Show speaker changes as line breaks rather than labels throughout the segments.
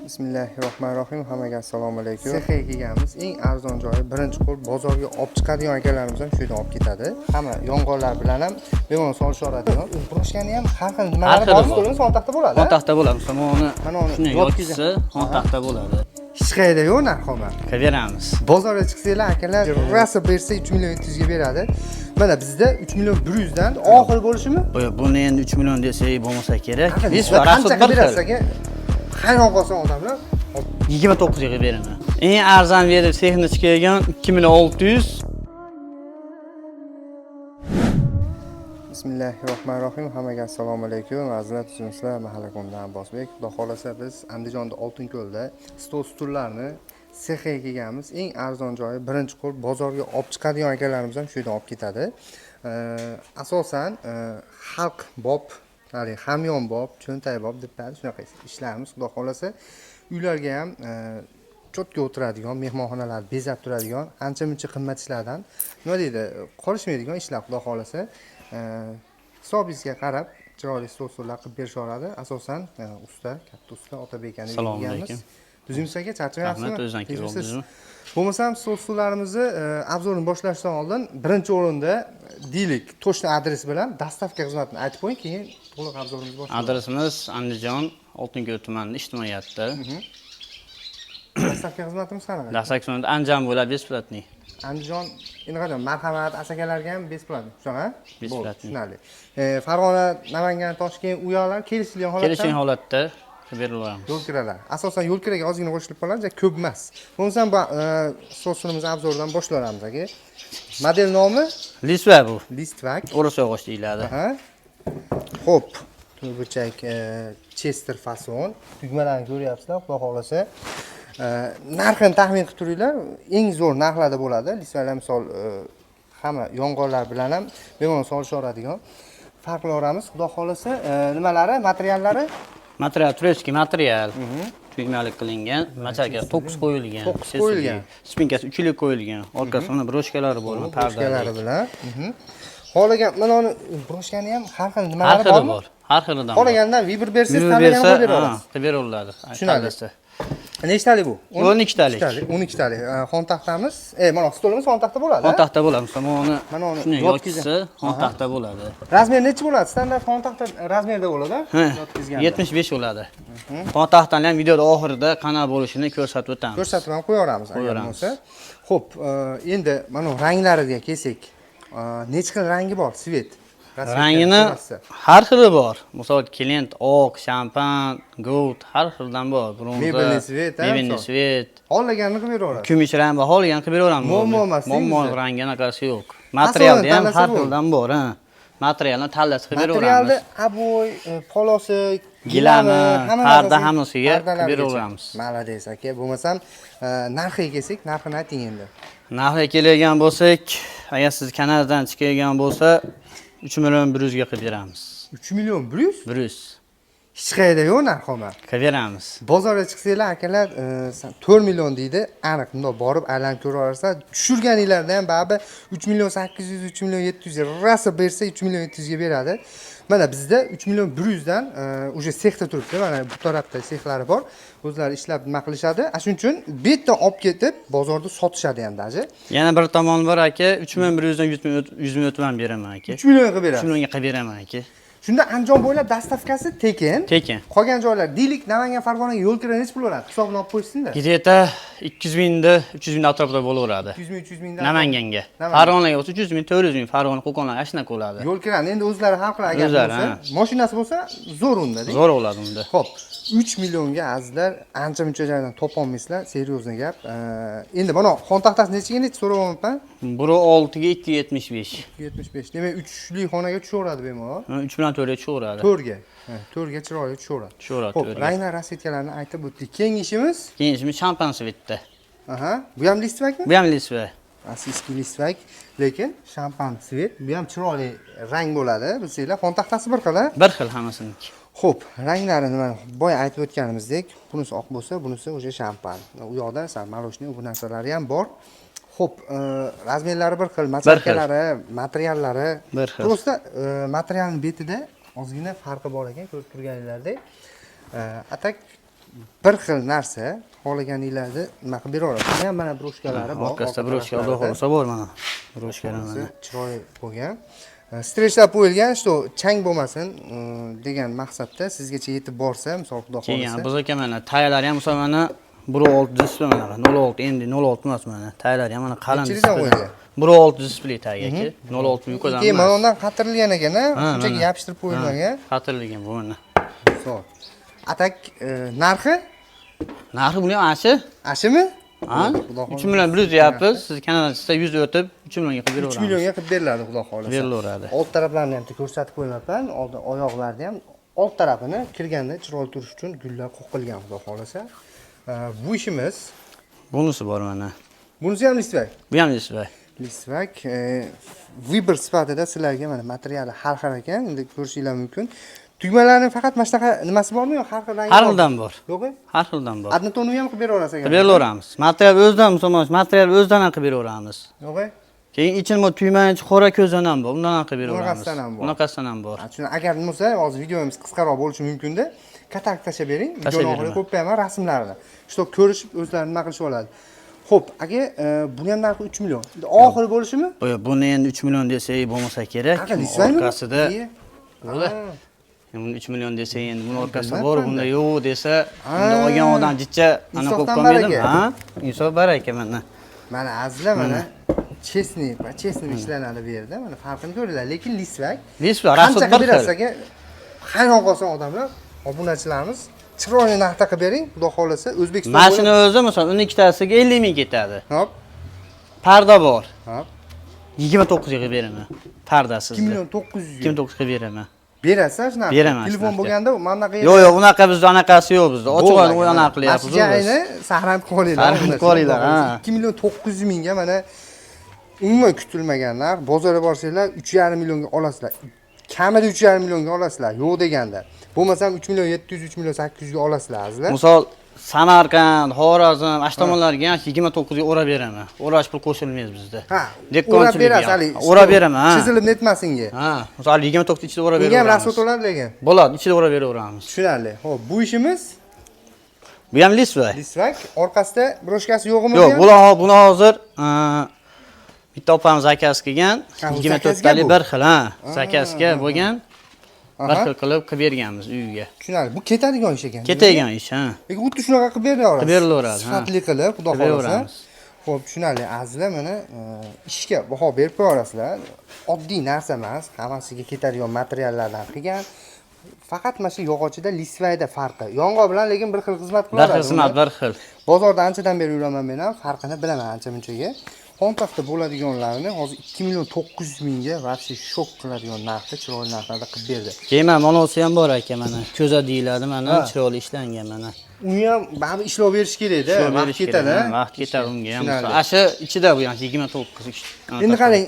Bismillahirrohmanirrohim. Hammaga assalomu alaykum. Sexga kelganmiz. Eng arzon joyi, birinchi qo'l bozorga olib chiqadigan akalarimiz ham shu yerdan olib ketadi. Hamma yong'oqlar bilan ham bemalol solishaveradigan. Urushgani ham har xil nimalar bormi? So'ntaxta bo'ladi.
So'ntaxta bo'ladi. Mana uni yotqisi so'ntaxta bo'ladi.
Hech qayerda yo'q narxi.
Qilveramiz.
Bozorga chiqsanglar akalar rasa bersa 3 million 700 ga beradi. Mana bizda 3 million 100 dan oxir bo'lishimi?
Buni endi 3 million desak bo'lmasa kerak. Biz
qancha berasaga hayron qolsan odamlar
29 ga beraman. Eng arzon berib sexni chiqargan 2600.
Bismillahirrohmanirrohim. Hammaga assalomu alaykum. Azizlar sizlar Mahallakomdan Abbosbek. Xudo xolasa biz Andijonda Oltinko'lda stol-stullarni sexga kelganmiz. Eng arzon joyi, birinchi qo'l bozorga olib chiqadigan akalarimiz ham shu yerdan olib ketadi. Asosan xalq bob, hamyon bob, cho'ntay bob deb shunaqa ishlarimiz. Xudo xolasa uylarga ham cho'tga o'tiradigan, mehmonxonalar bezab turadigan, ancha-muncha qimmat ishlardan nima deydi, qolishmaydigan ishlar. Xudo xolasa hisobingizga qarab chiroyli stol-stullar qilib berishaveradi. Asosan usta, katta usta Otabek aka kelganmiz. Tuzimiz aka, charchamayapsizmi?
Rahmat, o'zingizga bo'libsizmi?
Bo'lmasam stol-stullarimizni obzorini boshlashdan oldin birinchi o'rinda deylik, to'shni adres bilan dastavka xizmatini aytib qo'ying, keyin to'liq obzorimizni boshlaymiz.
Adresimiz Andijon, Oltinko'l tumanida ijtimoiyatda.
Dastavka xizmatimiz qanaqa?
Dastavka xizmati Andijon bo'ladi, besplatniy.
Andijon qanaqa marhamat asakalarga ham besplatniy, shunaqa?
Besplatniy.
Tushunarli. Farg'ona, Namangan, Toshkent u yoqlar kelishilgan holatda.
Kelishgan holatda beriladi.
Yo'l kiralar. Asosan yo'l kiraga ozgina qo'shilib qoladi, ko'p emas. Bo'lmasam bu so'simiz obzoridan boshlaymiz aka. Model nomi
Listvak bu.
Listvak.
O'ris yog'och deyiladi.
Xo'p, turburchak Chester fason. Tugmalarni ko'ryapsizlar, xudo xolasa. Narxini taxmin qilib turinglar. Eng zo'r narxlarda bo'ladi. Listvaklar misol hamma yong'oqlar bilan ham bemalol solishaveradigan. Farqlarimiz xudo xolasa nimalari, materiallari?
Material turistki material. Tugmalik qilingan, machaka 9 qo'yilgan.
9 qo'yilgan.
Spinkasi 3 yillik qo'yilgan. Orqasida broshkalari bor,
pardalari bilan. Xohlagan, mana uni broshkani ham har xil nimalari bormi?
Bor. Har xilidan.
Xohlagandan vibr bersangiz, tanlagan qo'yib berasiz.
Qilib beriladi.
Tushunarli. Nechtalik bu?
12 talik.
12 talik. Xon taxtamiz, mana stolimiz xon taxta bo'ladi.
Xon taxta bo'ladi. Mana uni yotkisi xon taxta bo'ladi.
Razmer necha bo'ladi? Standart xon taxta razmerda bo'ladi?
Yotkizganda 75 bo'ladi. Xon taxtani ham videoda oxirida qanaqa bo'lishini ko'rsatib o'tamiz.
Ko'rsatib ham qo'yaveramiz agar bo'lsa. Xo'p, endi mana ranglariga kelsak, necha xil rangi bor, svet?
Rangini har xili bor. Misol klient oq, shampan, gold har xildan bor. Bronza,
mebelli svet,
mebelli svet.
Xohlaganini qilib beraverasiz.
Kumush rang va xohlaganini qilib beraveramiz.
Muammo emas.
Muammo rangi anaqasi yo'q. Materialda ham har xildan bor, Materialni tanlab qilib beraveramiz.
Materialda aboy, polosi,
gilami, parda hammasiga qilib beraveramiz.
Malades aka. Bo'lmasam narxiga kelsak, narxini ayting endi.
Narxiga kelgan bo'lsak, agar siz Kanadadan chiqargan bo'lsa 3 million 100 ga qilib beramiz.
3 million 100?
100.
Hech qayerda yo'q narxi.
Qilib beramiz.
Bozorga chiqsanglar akalar 4 million deydi. Aniq bundoq borib aylanib ko'raversa, tushirganinglarda ham baribir 3 million 800, 3 million 700 rasa bersa 3 million 700 ga beradi. Mana bizda 3 million 100 dan o'sha sexda turibdi. Mana bu tarafda sexlari bor. O'zlari ishlab nima qilishadi. Shuning uchun bu yerdan olib ketib bozorda sotishadi ham daji.
Yana bir tomoni bor aka, 3100 dan 100 ming o'tib ham beraman aka.
3 million qilib berasiz.
3 millionga qilib beraman aka.
Shunda Andijon bo'ylab dastavkasi tekin.
Tekin.
Qolgan joylar deylik Namangan, Farg'onaga yo'l kira necha pul bo'ladi? Hisobini olib qo'yishsin-da.
Gideta 200 mingda, 300 ming atrofida bo'laveradi.
200 ming, 300 mingdan.
Namanganga. Farg'onaga bo'lsa 300 ming, 400 ming, Farg'ona, Qo'qonlar ashuna bo'ladi.
Yo'l kirani endi o'zlari hal qiladi agar bo'lsa, mashinasi bo'lsa zo'r unda.
Zo'r bo'ladi unda.
Xo'p, 3 millionga azizlar ancha-muncha joydan topolmaysizlar, seriyozli gap. Endi mana xon taxtasi nechiga so'rayapman?
Biri 6 ga 275.
275. Demak, 3 li xonaga tushaveradi bemalol.
3 bilan 4 ga tushaveradi.
4 ga. 4 ga chiroyli tushaveradi. Xo'p, ranglar, rasvetkalarni aytib o'tdik. Keyingi ishimiz?
Keyingi ishimiz shampan svetda.
Bu ham listvakmi?
Bu ham listvak.
Asosiy listvak, lekin shampan svet. Bu ham chiroyli rang bo'ladi. Bilsanglar, xon taxtasi bir xil,
Bir xil hammasiniki.
Xo'p, ranglari nima? Boya aytib o'tganimizdek, bunisi oq bo'lsa, bunisi o'sha shampan. U yoqda maloshniy bu narsalari ham bor. Xo'p, razmerlari bir xil, machakalari, materiallari
bir xil.
Просто materialning betida ozgina farqi bor ekan, ko'rib turganinglardek. Atak bir xil narsa xohlaganinglarni nima qilib beraverasiz. Ham mana broshkalari bor.
Orqasida broshka xudo xohlasa bor mana. Broshkalar mana.
Chiroyli bo'lgan. Stretchlab qo'yilgan, что chang bo'lmasin degan maqsadda sizgacha yetib borsa, misol xudo
Keyin
xohlasa.
biz aka mana tayyorlari ham misol mana 1.6 displey mana 0.6 endi 0.6 emas mana. Tayyorlari ham mana qalin
Nechilidan
displey.
qo'yilgan?
1.6 displey tagi aka. 0.6 yuqodan.
Keyin mana undan qatirilgan ekan-a, shunchaki
mana.
yopishtirib qo'yilmagan.
Qatirligan bu mana.
Xo'p. Atak narxi?
Narxi buni ham ashi?
Ashimi?
Ha? 3 million 100 deyapmiz. Siz kanalingizda 100 o'tib 3 millionga qilib
3
beraveramiz.
millionga qilib beriladi, xudo xohlasa.
Berilaveradi.
Old taraflarini ham ko'rsatib qo'ymayapman. Oldin oyoqlarni ham old tarafini kirganda chiroyli turish uchun gullar qo'qilgan, xudo xohlasa. Bu ishimiz.
Bunisi bor mana.
Bunisi ham listvak.
Bu ham displey.
Listvak Viber sifatida sizlarga mana materiali har xil ekan, endi ko'rishinglar mumkin. Tugmalarning faqat mana shunaqa nimasi bormi yo har xil rangi?
Har xildan bor.
Yo'qmi?
Har xildan bor.
Adnotonni ham qilib beraverasiz ekan.
Qilib beraveramiz. Material o'zidan misolman, material o'zidan ham qilib beraveramiz.
Yo'qmi?
Keyin ichini tugmani qora ko'zdan ham bor. Undan ham qilib beraveramiz.
Bunaqasidan ham bor.
Bunaqasidan ham bor.
Shuni agar nima bo'lsa, hozir videomiz qisqaroq bo'lishi mumkin-da. Katalog tashlab bering.
Tashlab
Videoni oxiriga
beraman.
qo'yib qo'yaman rasmlarini. Shu ko'rishib o'zlari nima qilishib oladi. Xo'p, aka, buni ham narxi 3 million. Endi oxiri bo'lishimi?
Buni endi 3 million desak bo'lmasa kerak. Orqasida bo'ldi. Buni 3 million desa endi buni orqasida bor, bunda yo'q desa, unda olgan odam jicha ana qo'yib qolmaydimi? Ha? Insof baraka mana.
Mana azizlar mana chestniy ishlanadi bu yerda. Mana farqini ko'ringlar, lekin listvak.
Listvak rasot bir xil.
Aka, hayron qolsin odamlar, obunachilarimiz chiroyli narxda qilib bering, xudo xohlasa O'zbekiston.
Mashina o'zi masalan uni ikkitasiga 50 ming ketadi.
Hop.
Parda bor.
Hop.
29 ga qilib beraman. Pardasiz.
2 million 900 ga.
29 qilib beraman.
Berasiz shunaqa.
Beraman.
Telefon bo'lganda mana bunaqa
Yo'q, yo'q, unaqa bizda anaqasi yo'q bizda. Ochiq anaqa qilyapmiz.
Masjidni saqlanib qolinglar.
Saqlanib qolinglar, ha.
2 million 900 mingga mana umuman kutilmagan narx. Bozorga borsanglar 3,5 millionga olasizlar. Kamida 3,5 millionga olasizlar, yo'q deganda. Bo'lmasam 3 million 700, 3 million 800 ga olasizlar azizlar.
Misol Samarqand, Xorazm, Ashtomonlarga 29 ga o'rab beraman. O'rash pul qo'shilmaydi bizda.
Ha,
Dekkonchilik
berasiz, hali
o'rab beraman, ha.
Chizilib netmasinga.
Ha, misol 29 ichida o'rab
Bunga ham
beraveramiz.
rasot oladi lekin.
Bo'ladi, ichida o'rab beraveramiz.
Tushunarli. Xo'p, bu ishimiz
Bu ham listvak.
listvak, orqasida broshkasi yo'qmi?
Yo'q, buni hozir bitta opamiz akasi kelgan, 24 talik bir xil, ha. Zakazga bo'lgan. Bir xil qilib berganmiz uyiga.
Tushunarli. Bu ketadigan ish ekan.
Ketadigan ish, ha.
Lekin xuddi shunaqa qilib beraverasiz.
Qilib berilaveradi, ha.
Sifatli qilib, xudo
Qilib
xohlasa.
beraveramiz.
Xo'p, tushunarli. Azizlar, mana ishga baho berib qo'yasizlar. Oddiy narsa emas, hammasiga ketadigan materiallardan qilgan. Faqat mana shu yog'ochida listvayda farqi. Yong'oq bilan lekin bir xil xizmat
Bir
qiladi.
xil xizmat, bir xil.
Bozorda anchadan beri yuraman men ham, farqini bilaman ancha-munchaga. Xontaxta bo'ladiganlarni hozir 2 million 900 mingga vobshe shok qiladigan narxda, chiroyli narxlarda qilib berdi.
Keyin mana monosi ham bor aka mana. Ko'za deyiladi mana, chiroyli ishlangan mana.
Uni ham baribir ishlov berish kerak-da, vaqt ketadi.
Vaqt ketadi unga ham. Ashi ichida bu ham 29 ish.
Endi qarang,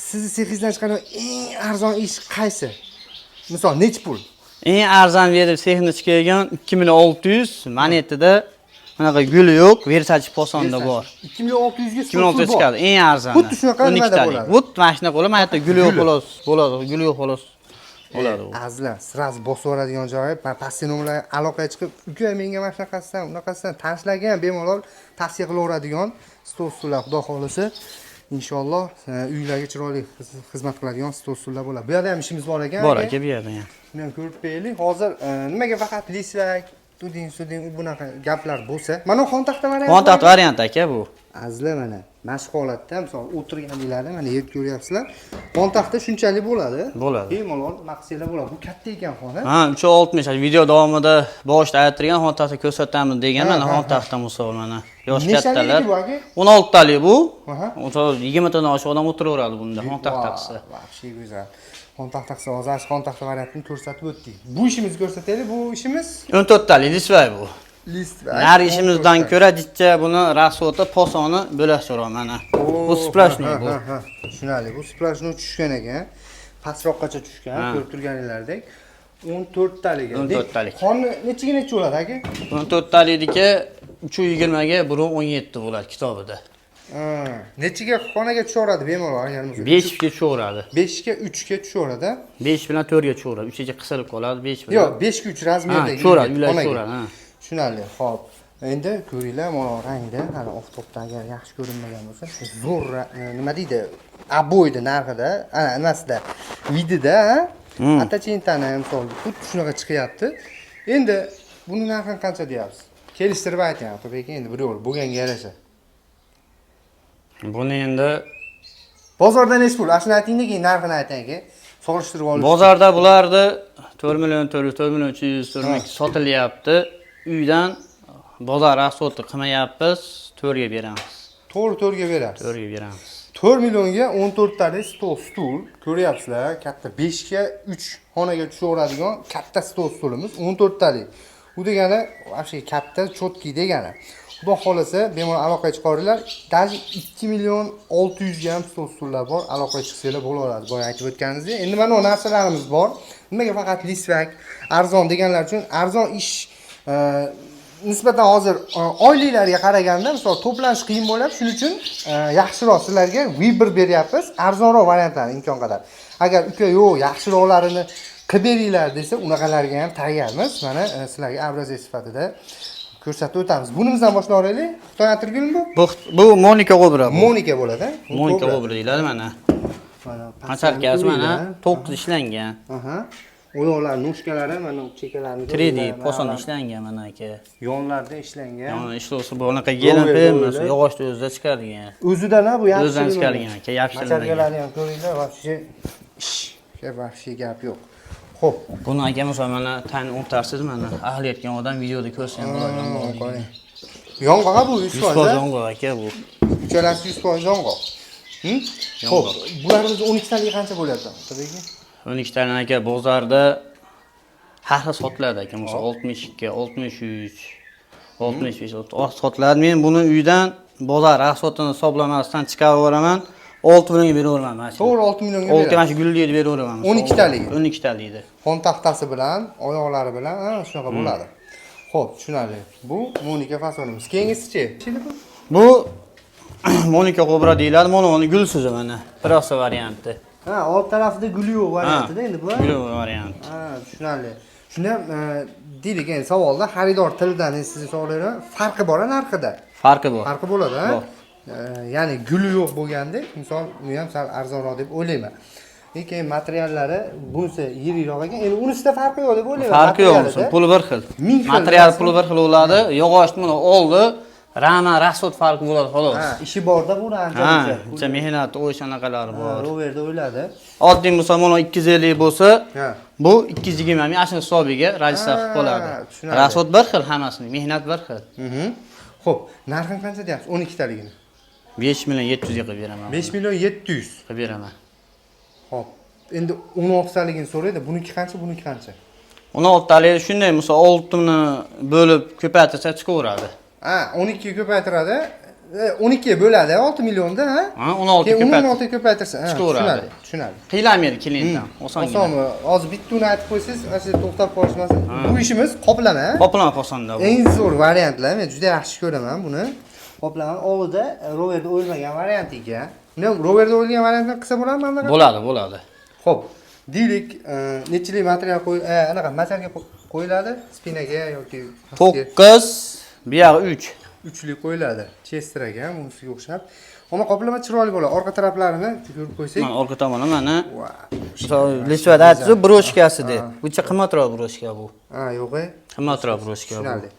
sizni sexingizdan chiqadigan eng arzon ish qaysi? Misol, nech pul?
Eng arzon berib sexni chiqargan 2600 monetida bunaqa guli yo'q, Versace posonda bor.
2600 ga
2600 chiqadi, eng arzoni.
Xuddi shunaqa nimada bo'ladi.
Xuddi mana shunaqa bo'ladi, mana yerda guli yo'q xolos, bo'ladi, guli yo'q xolos. Bo'ladi u.
Azizlar, sразу bosib yuboradigan joyi, pastki nomerlarga aloqaga chiqib, "Uka, menga mana shunaqasidan, unaqasidan tanishlarga ham bemalol tavsiya qilaveradigan stol-stullar, xudo xolisa. Inshaalloh uylarga chiroyli xizmat qiladigan stol-stullar bo'ladi. Bu yerda ham ishimiz bor ekan.
Bor aka, bu yerda ham.
Shuni ham ko'rib qo'yaylik. Hozir nimaga faqat listvak, tuding bunaqa gaplar bo'lsa, mana xontaxta varianti.
Xontaxt variant aka bu.
Azizlar, mana mashq holatda, misol o'tirganinglarda mana yer ko'ryapsizlar. Xontaxta shunchalik bo'ladi.
Bo'ladi.
Bemalol maqsadlar bo'ladi. Bu katta ekan xona.
Ha, 360. Video davomida boshida ayttirgan xontaxta ko'rsatamiz degan mana xontaxta misol mana. Yosh kattalar. 16 talik bu. O'sha 20 tadan oshiq odam o'tiraveradi bunda xontaxtasi.
Vahshiy go'zal. Xontaxtasi hozir xontaxta variantini ko'rsatib o'tdik. Bu ishimizni ko'rsataylik. Bu ishimiz
14 talik listvak bu.
listvak.
Nari ishimizdan ko'ra jicha buni rasoti posoni bo'lashtirib mana. Bu splashnoy bu.
Tushunarli. Bu splashnoy tushgan ekan. Pastroqgacha tushgan, ko'rib turganinglardek. 14 talik.
14 talik.
Xonni nechiga bo'ladi aka?
14 talikniki 320 ga 117 bo'ladi kitobida.
Nechiga xonaga tushaveradi bemalol agar
5 ga tushaveradi.
5 ga 3 ga tushaveradi.
5 bilan 4 ga tushaveradi. 3 ga qisilib qoladi, 5 bilan.
Yo'q, 5 ga 3 razmerdagi.
Tushaveradi, uylar tushaveradi, ha.
tushunarli. Xo'p. Endi ko'ringlar, mana rangda, hali oftobda agar yaxshi ko'rinmagan bo'lsa, shu zo'r nima deydi? Aboydi narxida, ana nimasida, vidida, atachentani misol xuddi shunaqa chiqyapti. Endi buni narxini qancha deyapsiz? Kelishtirib ayting, Otabek, endi bir yo'l bo'lganga yarasha.
Buni endi
Bozorda necha pul? Ashuni aytingda keyin narxini ayting aka. Solishtirib olish.
bozorda bularni 4 million 4 million 200 sotilyapti. Uydan bozor asfaltni qilmayapmiz, 4 ga beramiz.
To'g'ri ga berasiz.
4 ga beramiz.
4 millionga 14 talik stul ko'ryapsizlar. Katta 5 ga 3 xonaga tushaveradigan katta stulimiz 14 talik. Bu degani, vobshe katta, chotki degani. Xudo xolasa, bemalol aloqaga chiqaringlar. Даже 2 million 600 ga ham stullar bor. Aloqaga chiqsanglar bo'laveradi. Boya aytib o'tganingizdek. Endi mana bu narsalarimiz bor. Nimaga faqat lisvak, arzon deganlar uchun arzon ish nisbatan hozir oyliklarga qaraganda, misol to'planish qiyin bo'ladi, shuning uchun yaxshiroq sizlarga vibr beryapmiz, arzonroq variantlarni imkon qadar. Agar uka yo'q, yaxshiroqlarini qilib beringlar desa, unaqalarga ham tayyormiz. Mana sizlarga obrazet sifatida ko'rsatib o'tamiz. Bunimizdan boshlaylik. Xitoy atirgulmi bu?
Bu Monika Cobra.
Monika bo'ladi.
Monika Cobra deyiladi mana. Masarkasi mana 9 ishlangan.
Aha. Oyoqlar, noshkalari, mana chekalari
3D poson ishlangan mana aka.
Yonlarda ishlangan.
Yana ishlovsi bunaqa gelim yog'ochni o'zida chiqargan.
O'zidan bu yaxshi.
O'zidan chiqargan aka, yapshirilgan.
Masarkalarni ham ko'ringlar, vobshe gap yo'q. Xo'p,
buni aka misol mana tan o'rtarsiz mana ahlayotgan odam videoda ko'rsa ham bo'ladi.
Yong'oq bu 100%.
100% yong'oq aka bu.
Uchalasi 100% yong'oq. Xo'p, bularimiz 12 talik qancha bo'lyapti? Tabiiyki.
12 tani aka bozorda har xil sotiladi aka, misol 62, 63, 65 sotiladi. Men buni uydan bozor asfaltini hisoblamasdan chiqarib yuboraman. 6 millionga beraverman mana shu.
To'g'ri 6 millionga
beradi. 6 mana shu gullikni beraveraman.
12 talik.
12 talikni.
Xon taxtasi bilan, oyoqlari bilan, shunaqa bo'ladi. Xo'p, tushunarli. Bu Monika fasonimiz. Keyingisichi?
Bu Monika Cobra deyiladi. Mana uni gulsizi mana. Prosta varianti.
Ha, old tarafida guli yo'q variantida endi bu.
Guli varianti.
Ha, tushunarli. Shuni ham deylik, endi savolda xaridor tilidan sizni so'rayman, farqi bor narxida.
Farqi bor.
Farqi bo'ladi, ha? Ya'ni guli yo'q bo'lganda, misol, u ham sal arzonroq deb o'ylayman. Lekin materiallari bunisi yiriroq ekan. Endi unisida farqi yo'q deb o'ylayman.
Farqi yo'q, puli bir xil. Material puli bir xil bo'ladi. Yog'ochni buni oldi, rama, rasot farqi bo'ladi xolos.
Ha, ishi borda bu ancha.
Ancha mehnat, o'sh anaqalari bor.
Roverda o'yladi.
Oddiy misol mana 250 bo'lsa, bu 220 ming ashna hisobiga rajista qilib qoladi. Rasot bir xil hammasini, mehnat bir xil.
Xo'p, narxini qancha deyapsiz? 12 taligini.
5 million 700 ga qilib beraman.
5 million 700
qilib beraman.
Xo'p, endi 16 taligini so'raydi. Buniki qancha, buniki qancha?
16 talik shunday, misol 6 ni bo'lib ko'paytirsa chiqaveradi.
Ha, 12 ga ko'paytiradi. 12 ga bo'ladi 6 millionda, ha?
Ha, 16 ga
16 ga ko'paytirsa, ha, tushunadi.
Qiylamaydi klientdan, osongina.
Osonmi? Hozir bittani aytib qo'ysangiz, asli to'xtab qolishmasin. Bu ishimiz qoplama, ha?
Qoplama osonda bu.
Eng zo'r variantlar, men juda yaxshi ko'raman buni. Qoplama oldida roverda o'yilmagan variant ekan. Uni roverda o'yilgan variantni qilsa bo'ladimi bunaqa?
Bo'ladi.
Xo'p, deylik, nechilik material anaqa materialga qo'yiladi? Spinaga yoki
9, bu yog'i 3.
3lik qo'yiladi. Chesterga ham unisiga o'xshab. Ammo qoplama chiroyli bo'ladi. Orqa taraflarini ko'rib qo'ysak.
Mana orqa tomoni mana. Lisvada aytsa broshkasi deb. Buncha qimmatroq broshka bu.
Ha, yo'q-e.
Qimmatroq broshka bu.
Tushunarli.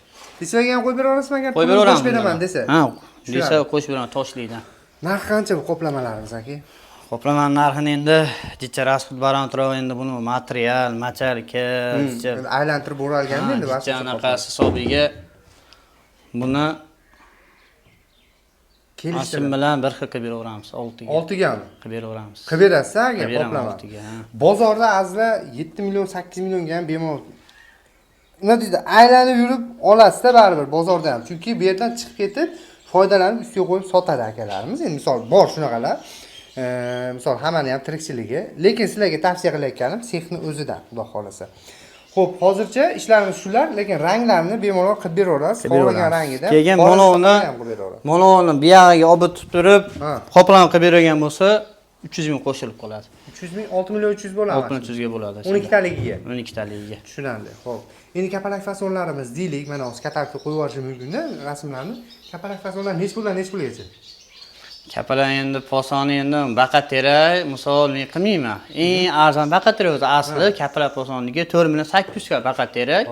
Lisvaga ham qo'yib bera olasizmi agar
qo'yib
beraman desa?
Ha, desa qo'shib beraman toshlikdan.
Narxi qancha bu qoplamalarimiz aka?
Qoplamaning narxini endi jicha rasxud balandroq, endi buni material, macharka,
jicha aylantirib o'ralganda endi
jicha anaqasi hisobiga buni kelishim bilan bir xil qilib beraveramiz 6 ga.
6 gami?
Qilib beraveramiz.
Qilib berasiz aka qoplama. Bozorda azla 7 million 8 millionga ham bemalol. Nima deydi? Aylanib yurib olasiz-da baribir bozorda ham. Chunki bu yerdan chiqib ketib, foydalanib ustiga qo'yib sotadi akalarimiz. Endi misol bor shunaqalar. Misol hammani ham tirikchiligi, lekin sizlarga tavsiya qilayotganim sexni o'zidan, xudo xolasa. Xo'p, hozircha ishlarimiz shular, lekin ranglarni bemalol qilib beraverasiz. Xohlagan rangida.
Keyin mononi bu yog'iga olib turib, qoplama qilib bergan bo'lsa, 300 ming qo'shilib qoladi.
300 ming, 6 million 300 bo'ladi.
6 million 300 ga bo'ladi.
12 taligiga.
12 taligiga.
Tushunarli. Xo'p. Endi kapalak fasonlarimiz deylik, mana hozir katalogga qo'yib yuborish mumkin-da rasmlarni. Kapalak fasonlar nech pulgacha?
Kapalar endi posoni endi baqa terak, misol men qilmayman. Eng arzon baqa terak o'zi asli kapalar posoniga 4800 ga baqa terak.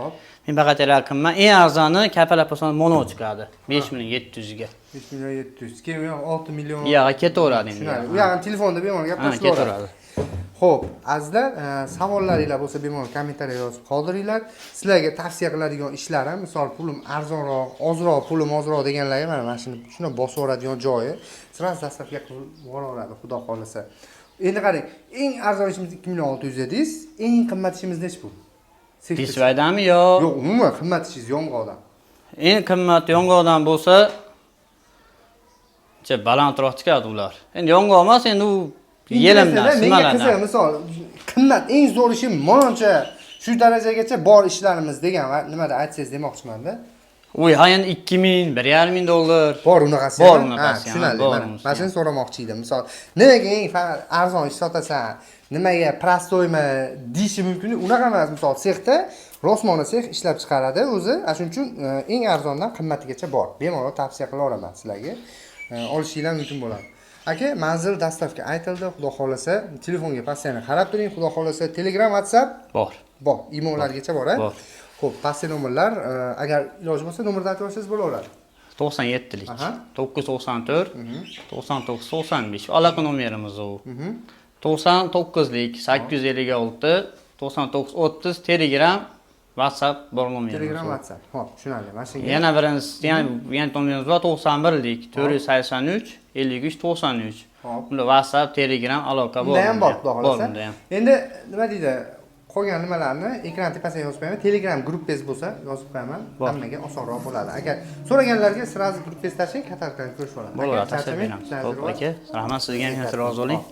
Men baqa terak qilmayman. Eng arzoni kapalar posoni mono chiqadi. 5700 ga.
5700. Keyin 6 million.
Yo'q, ketaveradi endi.
Tushunarli. U ham telefonda bemalol gaplashaveradi. Xo'p, azizlar, savollaringiz bo'lsa bemalol kommentariya yozib qoldiringlar. Sizlarga tavsiya qiladigan ishlar ham, misol pulim arzonroq, ozroq, pulim ozroq deganlarga mana shuni shuni bosib yuboradigan joyi sraz dastavka qilib yuboraveradi, xudo xolisa. Endi qarang, eng arzon ishimiz 2600 dedingiz, eng qimmat ishimiz nech pul?
Disvaydami yo'q?
Yo'q, umuman qimmat ishingiz yong'oqdan.
Eng qimmat yong'oqdan bo'lsa, balandroq chiqadi ular. Endi yong'oq emas, endi u yelimdan,
menga qiziq, misol qimmat eng zo'r ishim moncha shu darajagacha bor ishlarimiz degan va nimada aytsangiz demoqchiman-da.
Uy, ha endi 2000, 1,5 dollar.
Bor unaqasi.
Bor unaqasi.
Tushunarli. Mana shuni so'ramoqchi edim. Misol, nimaga eng faqat arzon ish sotasan, nimaga prostoymi deyishi mumkin. Unaqa emas, misol sexda Rosmona sex ishlab chiqaradi o'zi. Shuning uchun eng arzondan qimmatigacha bor. Bemalol tavsiya qilaman sizlarga. Olishinglar mumkin bo'ladi. Aka, manzil dastavka aytildi. Xudo xolasa, telefonga pastdan qarab turing. Xudo xolasa, Telegram, WhatsApp
bor.
Bor, imolargacha bor, a?
Bor.
Xo'p, pastda nomerlar, agar iloji bo'lsa nomerni aytib olsangiz bo'laveradi.
97lik. 994 99 95. Aloqa nomerimiz u. 99lik 856 99 30 Telegram, WhatsApp bor nomerimiz.
Telegram, WhatsApp. Xo'p, tushunarli. Mana shunga.
Yana birinchi, yana nomerimiz bor 91lik 483 53 93. Bunda WhatsApp, Telegram aloqa bor.
Bunda ham bor, xudo xolasa.
Bunda ham.
Endi nima deydi? Qolgan nimalarni ekran tepasiga yozib qo'yaman. Telegram gruppangiz bo'lsa, yozib qo'yaman. Hammaga osonroq bo'ladi. Agar so'raganlarga sirazi gruppangiz tashing, katalogdan ko'rishib oladi.
Bo'ladi, tashlab beramiz. Xo'p, aka, rahmat sizga ham rozi bo'ling.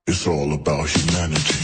It's all about humanity.